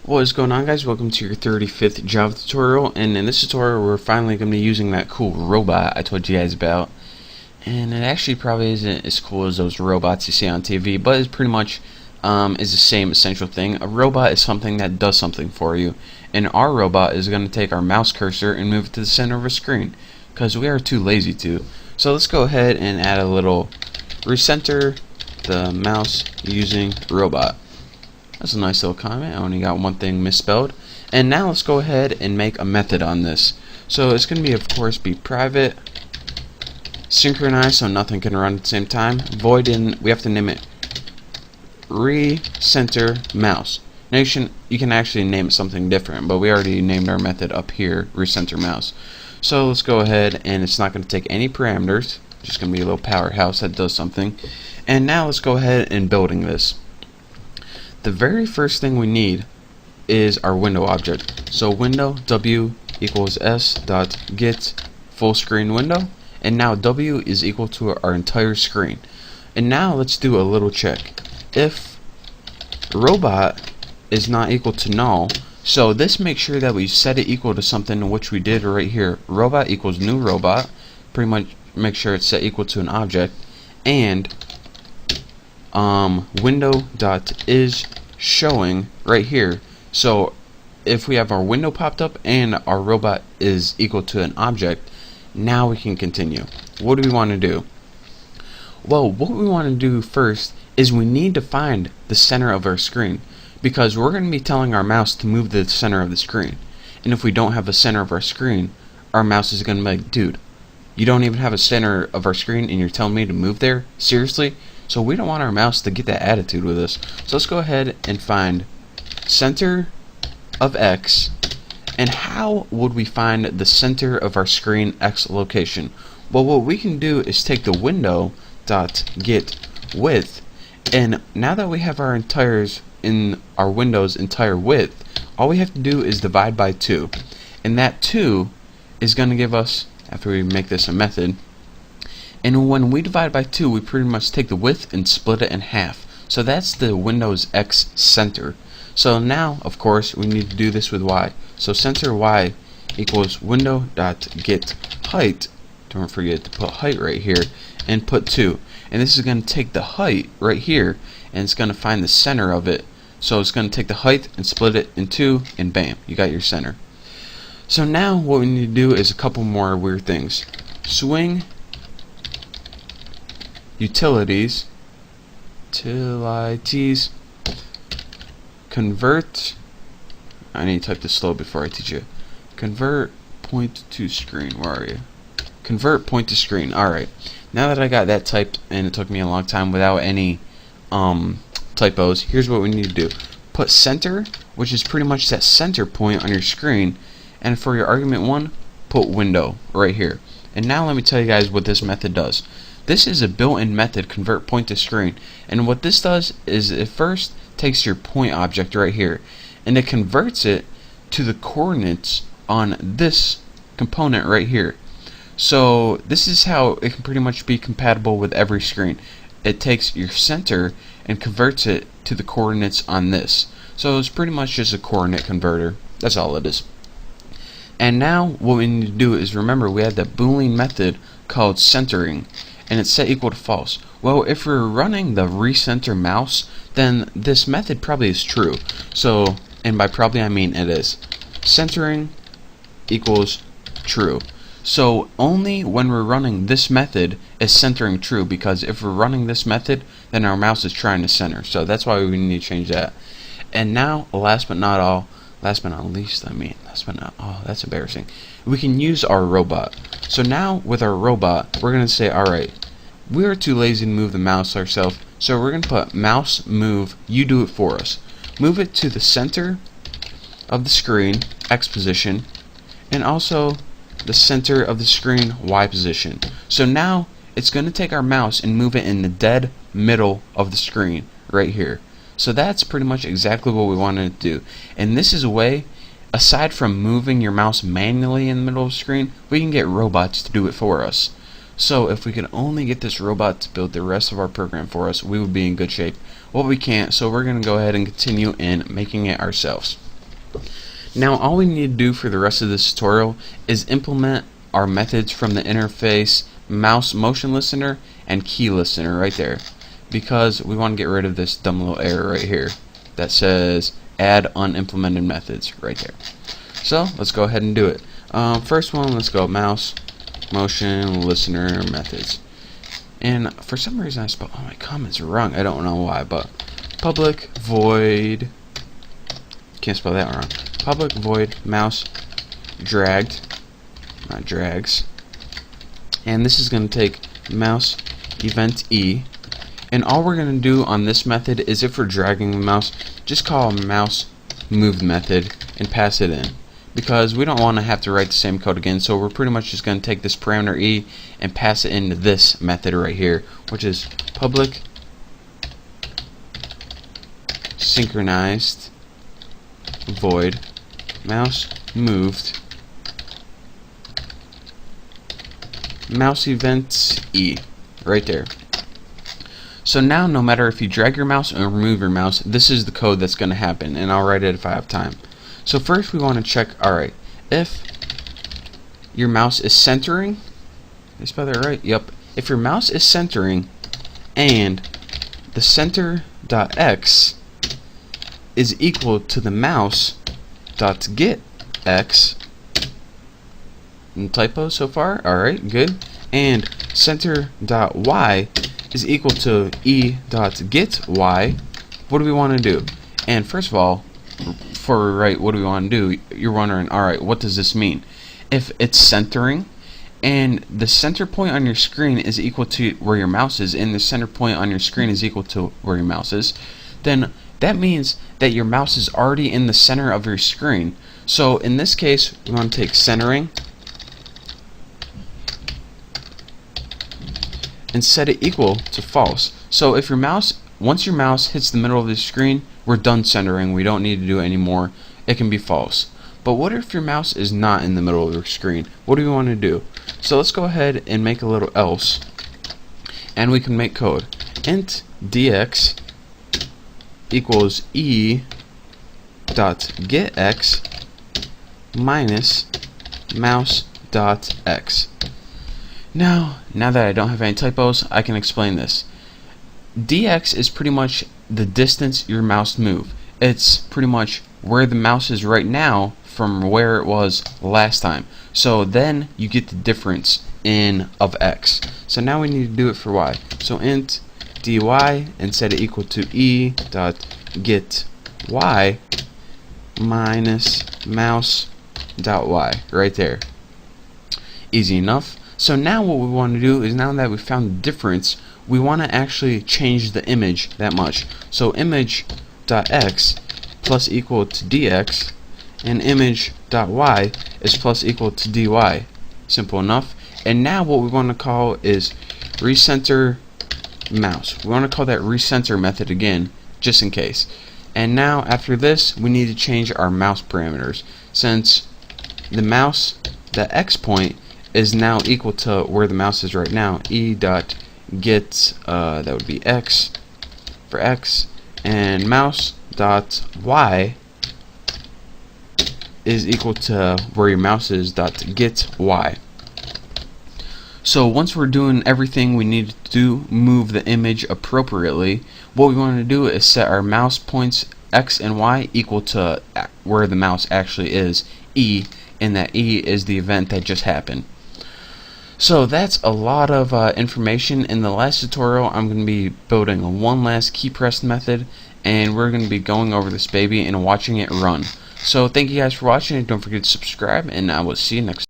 What is going on, guys? Welcome to your 35th Java tutorial, and in this tutorial we're finally going to be using that cool robot I told you guys about. And it actually probably isn't as cool as those robots you see on TV, but it's pretty much is the same essential thing. A robot is something that does something for you, and our robot is going to take our mouse cursor and move it to the center of a screen, because we are too lazy to. So let's go ahead and add a little recenter the mouse using robot. That's a nice little comment. I only got one thing misspelled. And now let's go ahead and make a method on this. So it's going to be, of course, be private, synchronized so nothing can run at the same time. Void in, we have to name it recenter mouse. Now you can actually name it something different, but we already named our method up here, recenter mouse. So let's go ahead, and it's not going to take any parameters. It's just going to be a little powerhouse that does something. And now let's go ahead and building this. The very first thing we need is our window object. So window w equals s dot get full screen window, and now w is equal to our entire screen. And now let's do a little check. If robot is not equal to null, so this makes sure that we set it equal to something, which we did right here. Robot equals new robot, pretty much make sure it's set equal to an object, and window dot is showing right here. So if we have our window popped up and our robot is equal to an object, now we can continue. What do we want to do? Well, what we want to do first is we need to find the center of our screen, because we're going to be telling our mouse to move to the center of the screen. And if we don't have a center of our screen, our mouse is going to be like, dude, you don't even have a center of our screen and you're telling me to move there? Seriously? So we don't want our mouse to get that attitude with us. So let's go ahead and find center of X. And how would we find the center of our screen X location? Well, what we can do is take the window dot get width, and now that we have our entires in our window's entire width, all we have to do is divide by 2, and that 2 is going to give us, after we make this a method, and when we divide by 2, we pretty much take the width and split it in half. So that's the Windows X center. So now, of course, we need to do this with Y. So center Y equals window.get height. Don't forget to put height right here, and put 2. And this is going to take the height right here, and it's going to find the center of it. So it's going to take the height and split it in 2, and bam, you got your center. So now what we need to do is a couple more weird things. Swing utilities convert, I need to type this slow before I teach you. Convert point to screen. Where are you? Convert point to screen. Alright, now that I got that typed, and it took me a long time without any typos, here's what we need to do. Put center, which is pretty much that center point on your screen, and for your argument 1, put window right here. And now let me tell you guys what this method does. This is a built-in method, convert point to screen, and what this does is it first takes your point object right here, and it converts it to the coordinates on this component right here. So this is how it can pretty much be compatible with every screen. It takes your center and converts it to the coordinates on this. So it's pretty much just a coordinate converter. That's all it is. And now what we need to do is remember we had that Boolean method called centering, and it's set equal to false. Well, if we're running the recenter mouse, then this method probably is true. So, and by probably I mean it is. Centering equals true. So only when we're running this method is centering true, because if we're running this method, then our mouse is trying to center. So that's why we need to change that. And now, last but not least, that's embarrassing. We can use our robot. So now with our robot, we're going to say, alright, we are too lazy to move the mouse ourselves, so we're going to put mouse move, you do it for us. Move it to the center of the screen, X position, and also the center of the screen, Y position. So now it's going to take our mouse and move it in the dead middle of the screen right here. So that's pretty much exactly what we wanted to do. And this is a way, aside from moving your mouse manually in the middle of the screen, we can get robots to do it for us. So if we could only get this robot to build the rest of our program for us, we would be in good shape. Well, we can't, so we're going to go ahead and continue in making it ourselves. Now all we need to do for the rest of this tutorial is implement our methods from the interface mouse motion listener and key listener right there, because we want to get rid of this dumb little error right here that says add unimplemented methods right there. So let's go ahead and do it. First one, let's go mouse motion listener methods. And for some reason I spelled all my comments wrong. I don't know why, but public void, can't spell that wrong. Public void mouse dragged, not drags. And this is going to take mouse event E. And all we're going to do on this method is, if we're dragging the mouse, just call mouse move method and pass it in, because we don't want to have to write the same code again. So we're pretty much just going to take this parameter E and pass it into this method right here, which is public synchronized void mouse moved mouse event E right there. So now no matter if you drag your mouse or move your mouse, this is the code that's going to happen, and I'll write it if I have time. So first we want to check, alright, if your mouse is centering, did I spell that right? Yep. If your mouse is centering and the center.x is equal to the mouse.getx, typo so far? Alright, good. And center.y is equal to e.getY. What do we want to do? And first of all, before we write what do we want to do, you're wondering, alright, what does this mean? If it's centering and the center point on your screen is equal to where your mouse is, and the center point on your screen is equal to where your mouse is, then that means that your mouse is already in the center of your screen. So in this case, we want to take centering and set it equal to false. So if your mouse, once your mouse hits the middle of the screen, we're done centering. We don't need to do it anymore. It can be false. But what if your mouse is not in the middle of your screen? What do we want to do? So let's go ahead and make a little else, and we can make code. Int dx equals e dot getx minus mouse dot x. Now that I don't have any typos, I can explain this. Dx is pretty much the distance your mouse moved. It's pretty much where the mouse is right now from where it was last time. So then you get the difference of x. So now we need to do it for y. So int dy and set it equal to e dot get y minus mouse dot y right there. Easy enough. So now what we want to do is, now that we found the difference, we want to actually change the image that much. So image.x plus equal to dx, and image.y is plus equal to dy. Simple enough. And now what we want to call is recenter mouse. We want to call that recenter method again, just in case. And now after this, we need to change our mouse parameters, since the mouse, the x point, is now equal to where the mouse is right now. E dot get, that would be x for x, and mouse dot y is equal to where your mouse is dot get y. So once we're doing everything we need to do, move the image appropriately, what we want to do is set our mouse points x and y equal to where the mouse actually is, e, and that e is the event that just happened. So that's a lot of information. In the last tutorial, I'm going to be building one last key press method, and we're going to be going over this baby and watching it run. So thank you guys for watching, and don't forget to subscribe, and I will see you next time.